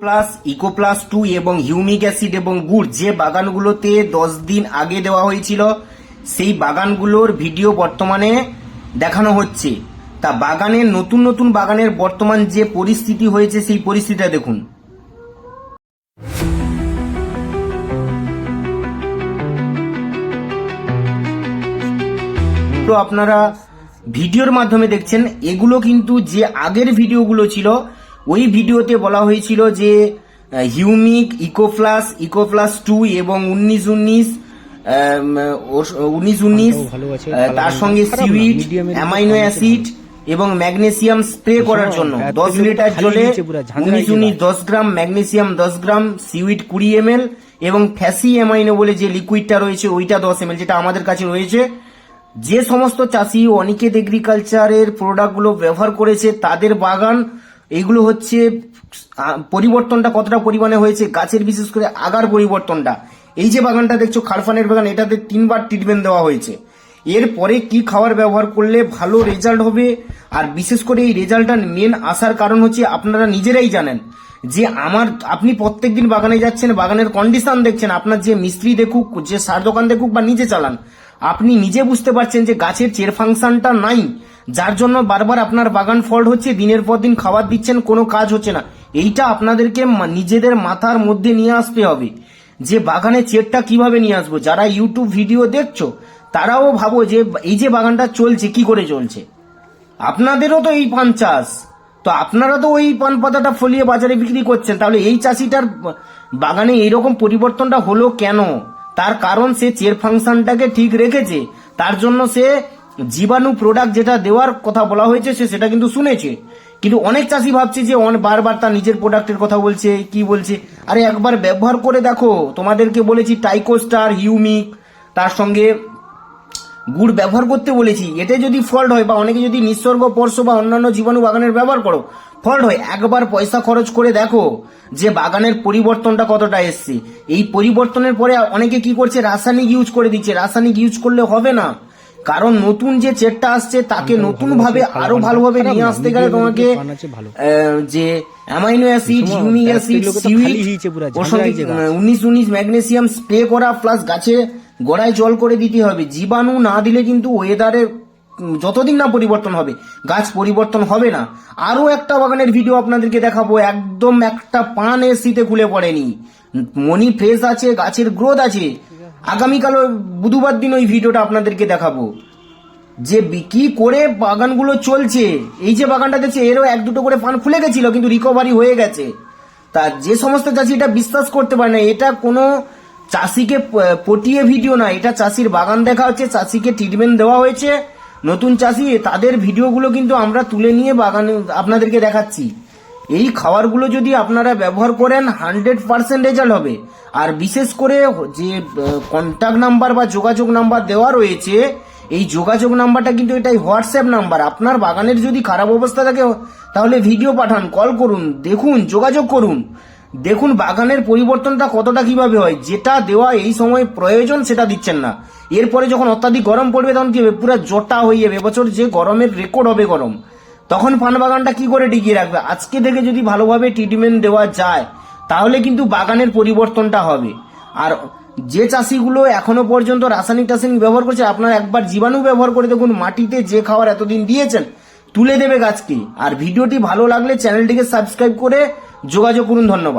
Plus eco plus 2 এবং humic acid এবং গুড় যে বাগানগুলোতে 10 দিন আগে দেওয়া হয়েছিল সেই বাগানগুলোর ভিডিও বর্তমানে দেখানো হচ্ছে। তা বাগানের নতুন নতুন বাগানের বর্তমান যে পরিস্থিতি হয়েছে সেই পরিস্থিতিটা দেখুন। তো আপনারা ভিডিওর মাধ্যমে দেখছেন, এগুলো কিন্তু যে আগের ভিডিওগুলো ছিল ওই ভিডিওতে বলা হয়েছিল যে হিউমিক ইকো প্লাস 2 এবং 19-19 তার সঙ্গে সিউইড অ্যামাইনো অ্যাসিড এবং ম্যাগনেসিয়াম স্প্রে করার জন্য 10 লিটার জলে 19-19 10 গ্রাম ম্যাগনেসিয়াম 10 গ্রাম সিউইড 20 ml এবং ফ্যাসি অ্যামাইনো বলে যে লিকুইডটা রয়েছে ওইটা 10 ml, যেটা আমাদের কাছে রয়েছে। যে সমস্ত চাষি অনিকেত এগ্রিকালচারের প্রোডাক্টগুলো ব্যবহার করেছে তাদের বাগান এইগুলো হচ্ছে পরিবর্তনটা কতটা পরিমাণে হয়েছে, গাছের বিশেষ করে আগার পরিবর্তনটা। এই যে বাগানটা দেখছো খারফানের বাগান, এটাতে 3 বার ট্রিটমেন্ট দেওয়া হয়েছে। এরপরে কি খাবার ব্যবহার করলে ভালো রেজাল্ট হবে, আর বিশেষ করে এই রেজাল্টটা মেন আসার কারণ হচ্ছে আপনারা নিজেরাই জানেন যে আপনি প্রত্যেকদিন বাগানে যাচ্ছেন, বাগানের কন্ডিশন দেখছেন, আপনার যে মিস্ত্রি দেখুক, যে সার দোকান দেখুক বা নিজে চালান, আপনি নিজে বুঝতে পারছেন যে গাছের চের ফাংশনটা নাই, যার জন্য বারবার আপনার বাগান ফল্ট হচ্ছে। দিনের পর দিন খাবার দিচ্ছেন, কোনো কাজ হচ্ছে না। এইটা আপনাদেরকে নিজেদের মাথার মধ্যে নিয়ে আসতে হবে যে বাগানে চেরটা কিভাবে নিয়ে আসবো। যারা ইউটিউব ভিডিও দেখছো তারাও ভাবো যে এই যে বাগানটা চলছে কি করে চলছে, আপনাদেরও তো এই পান চাষ, তো আপনারা তো ওই পান পাতাটা ফলিয়ে বাজারে বিক্রি করছেন। তাহলে এই চাষিটার বাগানে এইরকম পরিবর্তনটা হলো কেন? তার কারণ সে চের ফাংশনটাকে ঠিক রেখেছে, তার জন্য সে জীবাণু প্রোডাক্ট যেটা দেওয়ার কথা বলা হয়েছে সে সেটা কিন্তু শুনেছে। কিন্তু অনেক চাষি ভাবছে যে বারবার তার নিজের প্রোডাক্টের কথা বলছে, কি বলছে, আরে একবার ব্যবহার করে দেখো। তোমাদেরকে বলেছি টাইকোস্টার, হিউমিক, তার সঙ্গে গুড় ব্যবহার করতে বলেছি। এতে যদি ফল্ট হয় বা অনেকে যদি নিঃসর্গ পর্ষ বা অন্যান্য জীবাণু বাগানের ব্যবহার করো ফল্ট হয়, একবার পয়সা খরচ করে দেখো যে বাগানের পরিবর্তনটা কতটা এসছে। এই পরিবর্তনের পরে অনেকে কি করছে, রাসায়নিক ইউজ করে দিচ্ছে। রাসায়নিক ইউজ করলে হবে না, কারণ নতুন যে চেরটা আসছে তাকে নতুন ভাবে আরো ভালোভাবে নিয়ে আসতে গেলে তোমাকে যে amino acid, humic acid, seaweed, ওর সঙ্গে 19-19 ম্যাগনেসিয়াম স্প্রে করা প্লাস গাছে গোড়ায় জল করে দিতে হবে। জীবাণু না দিলে কিন্তু ওয়েদারের যতদিন না পরিবর্তন হবে গাছ পরিবর্তন হবে না। আরো একটা বাগানের ভিডিও আপনাদেরকে দেখাবো, একদম একটা পান এসিতে খুলে পড়েনি, মনি ফ্রেশ আছে, গাছের গ্রোথ আছে। আগামীকাল বুধবার দিন ওই ভিডিওটা আপনাদেরকে দেখাবো যে কি করে বাগানগুলো চলছে। এই যে বাগানটা দেখছে এরও 1-2 করে পান খুলে গেছিল কিন্তু রিকভারি হয়ে গেছে। তা যে সমস্ত চাষি এটা বিশ্বাস করতে পারে না, এটা কোনো চাষিকে পটিয়ে ভিডিও না, এটা চাষির বাগান দেখা হচ্ছে, চাষিকে ট্রিটমেন্ট দেওয়া হয়েছে। নতুন চাষি তাদের ভিডিওগুলো কিন্তু আমরা তুলে নিয়ে বাগানে আপনাদেরকে দেখাচ্ছি। এই খাবারগুলো যদি আপনারা ব্যবহার করেন 100% রেজাল্ট হবে। আর বিশেষ করে যে কন্ট্যাক্ট নাম্বার বা যোগাযোগ নাম্বার দেওয়া রয়েছে, এই যোগাযোগ নাম্বারটা কিন্তু এটাই হোয়াটসঅ্যাপ নাম্বার। আপনার বাগানের যদি খারাপ অবস্থা থাকে তাহলে ভিডিও পাঠান, কল করুন, দেখুন, যোগাযোগ করুন, দেখুন বাগানের পরিবর্তনটা কতটা কিভাবে হয়। যেটা দেওয়া এই সময় প্রয়োজন সেটা দিচ্ছেন না, এরপরে যখন অত্যাধিক গরম পড়বে তখন কি হবে, পুরো জটা হয়ে যাবে। এবছর যে গরমের রেকর্ড হবে গরম, তখন পান বাগানটা কি করে টিকিয়ে রাখবে? আজকে থেকে যদি ভালোভাবে ট্রিটমেন্ট দেওয়া যায় তাহলে কিন্তু বাগানের পরিবর্তনটা হবে। আর যে চাষিগুলো এখনো পর্যন্ত রাসায়নিক ব্যবহার করছে, আপনারা একবার জীবাণু ব্যবহার করে দেখুন, মাটিতে যে খাবার এতদিন দিয়েছেন তুলে দেবে গাছকে। আর ভিডিওটি ভালো লাগলে চ্যানেলটিকে সাবস্ক্রাইব করে যোগাযোগ করুন। ধন্যবাদ।